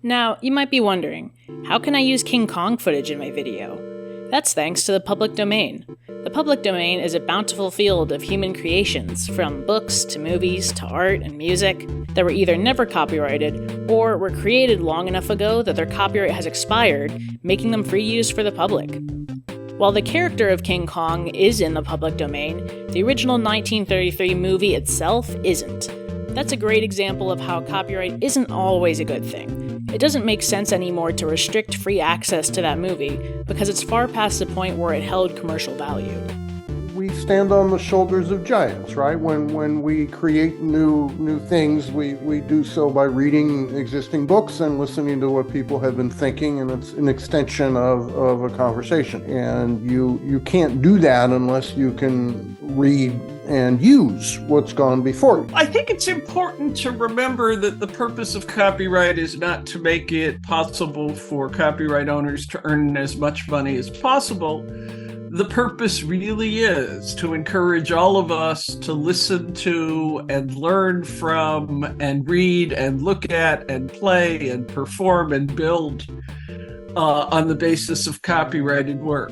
Now, you might be wondering, how can I use King Kong footage in my video? That's thanks to the public domain. The public domain is a bountiful field of human creations, from books to movies to art and music, that were either never copyrighted or were created long enough ago that their copyright has expired, making them free use for the public. While the character of King Kong is in the public domain, the original 1933 movie itself isn't. That's a great example of how copyright isn't always a good thing. It doesn't make sense anymore to restrict free access to that movie because it's far past the point where it held commercial value. We stand on the shoulders of giants, right? When we create new things, we do so by reading existing books and listening to what people have been thinking, and it's an extension of a conversation. And you can't do that unless you can read and use what's gone before you. I think it's important to remember that the purpose of copyright is not to make it possible for copyright owners to earn as much money as possible. The purpose really is to encourage all of us to listen to and learn from and read and look at and play and perform and build on the basis of copyrighted work.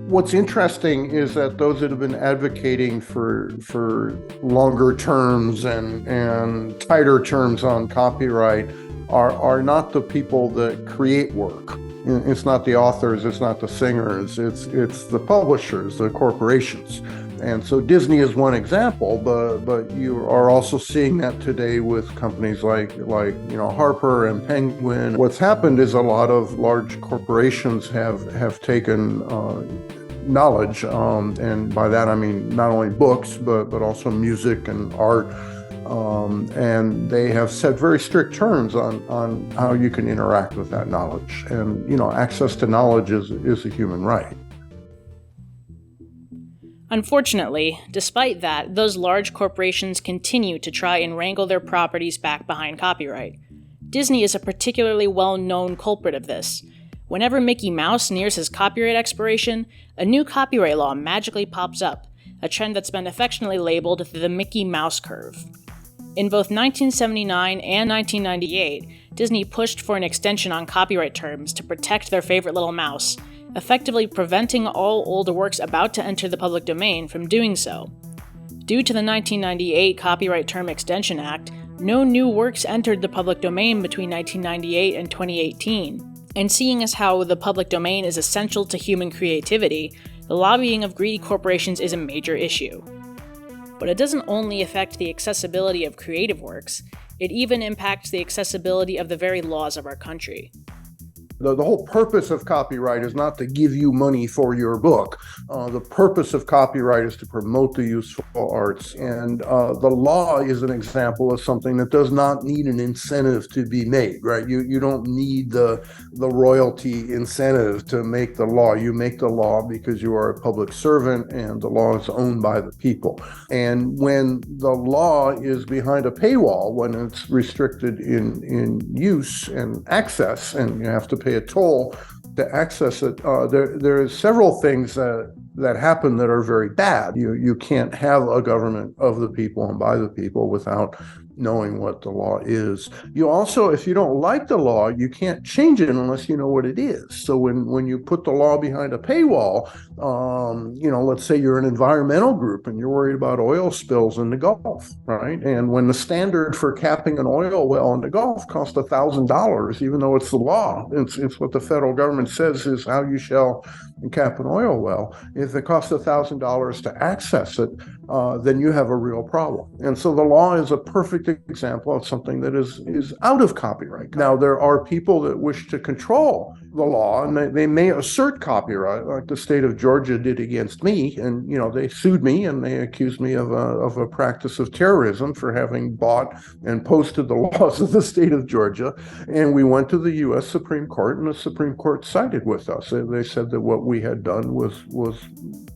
What's interesting is that those that have been advocating for longer terms and tighter terms on copyright are not the people that create work. It's not the authors, it's not the singers, it's the publishers, the corporations. And so Disney is one example, but you are also seeing that today with companies like Harper and Penguin. What's happened is a lot of large corporations have taken knowledge, and by that I mean not only books but also music and art. And they have set very strict terms on how you can interact with that knowledge. And, access to knowledge is a human right. Unfortunately, despite that, those large corporations continue to try and wrangle their properties back behind copyright. Disney is a particularly well-known culprit of this. Whenever Mickey Mouse nears his copyright expiration, a new copyright law magically pops up, a trend that's been affectionately labeled the Mickey Mouse curve. In both 1979 and 1998, Disney pushed for an extension on copyright terms to protect their favorite little mouse, effectively preventing all older works about to enter the public domain from doing so. Due to the 1998 Copyright Term Extension Act, no new works entered the public domain between 1998 and 2018. And seeing as how the public domain is essential to human creativity, the lobbying of greedy corporations is a major issue. But it doesn't only affect the accessibility of creative works, it even impacts the accessibility of the very laws of our country. The whole purpose of copyright is not to give you money for your book. The purpose of copyright is to promote the useful arts. And the law is an example of something that does not need an incentive to be made, right? You don't need the royalty incentive to make the law. You make the law because you are a public servant and the law is owned by the people. And when the law is behind a paywall, when it's restricted in use and access, and you have to pay a toll to access it, there are several things that happen that are very bad. You can't have a government of the people and by the people without knowing what the law is. You also, if you don't like the law, you can't change it unless you know what it is. So when you put the law behind a paywall, let's say you're an environmental group and you're worried about oil spills in the Gulf, right? And when the standard for capping an oil well in the Gulf costs $1,000, even though it's the law, it's what the federal government says is how you shall cap an oil well. If it costs $1,000 to access it, then you have a real problem. And so the law is a perfect example of something that is out of copyright. Now, there are people that wish to control the law, and they may assert copyright, like the state of Georgia did against me. And, they sued me and they accused me of a practice of terrorism for having bought and posted the laws of the state of Georgia. And we went to the U.S. Supreme Court, and the Supreme Court sided with us. They said that what we had done was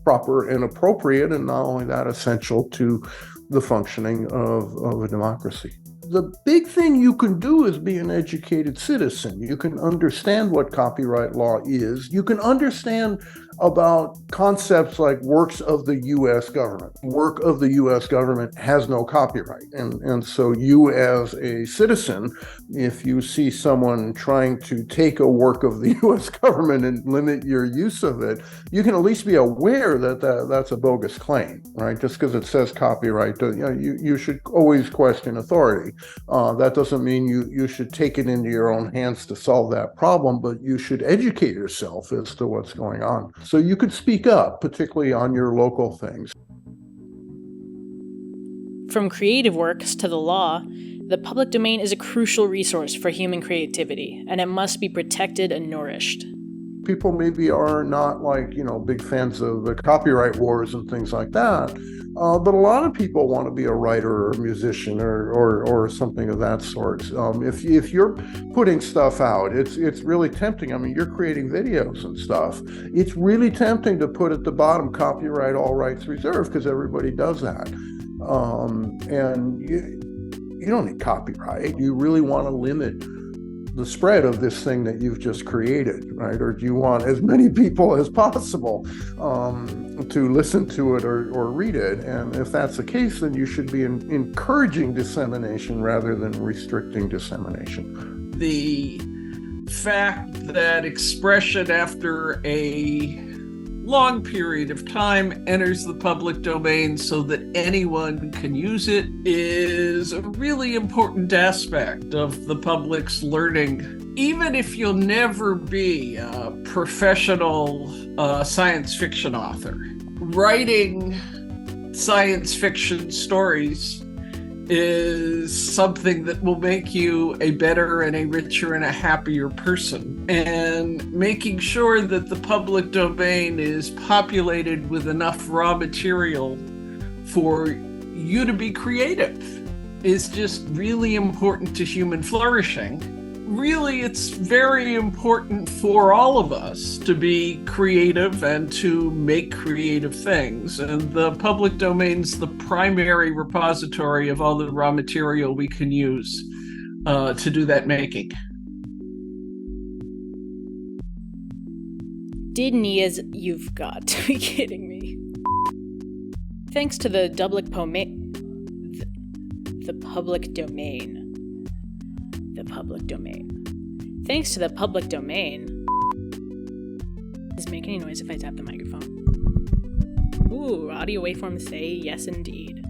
proper and appropriate, and not only that, essential to the functioning of a democracy. the big thing you can do is be an educated citizen. You can understand what copyright law is. You can understand about concepts like works of the U.S. government. Work of the U.S. government has no copyright. And so you as a citizen, if you see someone trying to take a work of the U.S. government and limit your use of it, you can at least be aware that that's a bogus claim, right? Just because it says copyright, you should always question authority. That doesn't mean you should take it into your own hands to solve that problem, but you should educate yourself as to what's going on. So you could speak up, particularly on your local things. From creative works to the law, the public domain is a crucial resource for human creativity, and it must be protected and nourished. People maybe are not big fans of the copyright wars and things like that. But a lot of people want to be a writer or a musician or something of that sort. If you're putting stuff out, it's really tempting. I mean, you're creating videos and stuff. It's really tempting to put at the bottom copyright, all rights reserved, because everybody does that. And you don't need copyright. You really want to limit the spread of this thing that you've just created, right? Or do you want as many people as possible to listen to it or read it? And if that's the case, then you should be encouraging dissemination rather than restricting dissemination. The fact that expression after a long period of time enters the public domain so that anyone can use it is a really important aspect of the public's learning. Even if you'll never be a professional science fiction author, writing science fiction stories is something that will make you a better and a richer and a happier person. And making sure that the public domain is populated with enough raw material for you to be creative is just really important to human flourishing. Really, it's very important for all of us to be creative and to make creative things. And the public domain's the primary repository of all the raw material we can use to do that making. Disney you've got to be kidding me. Thanks to the public domain. Thanks to the public domain. Does it make any noise if I tap the microphone? Ooh, audio waveforms say yes indeed.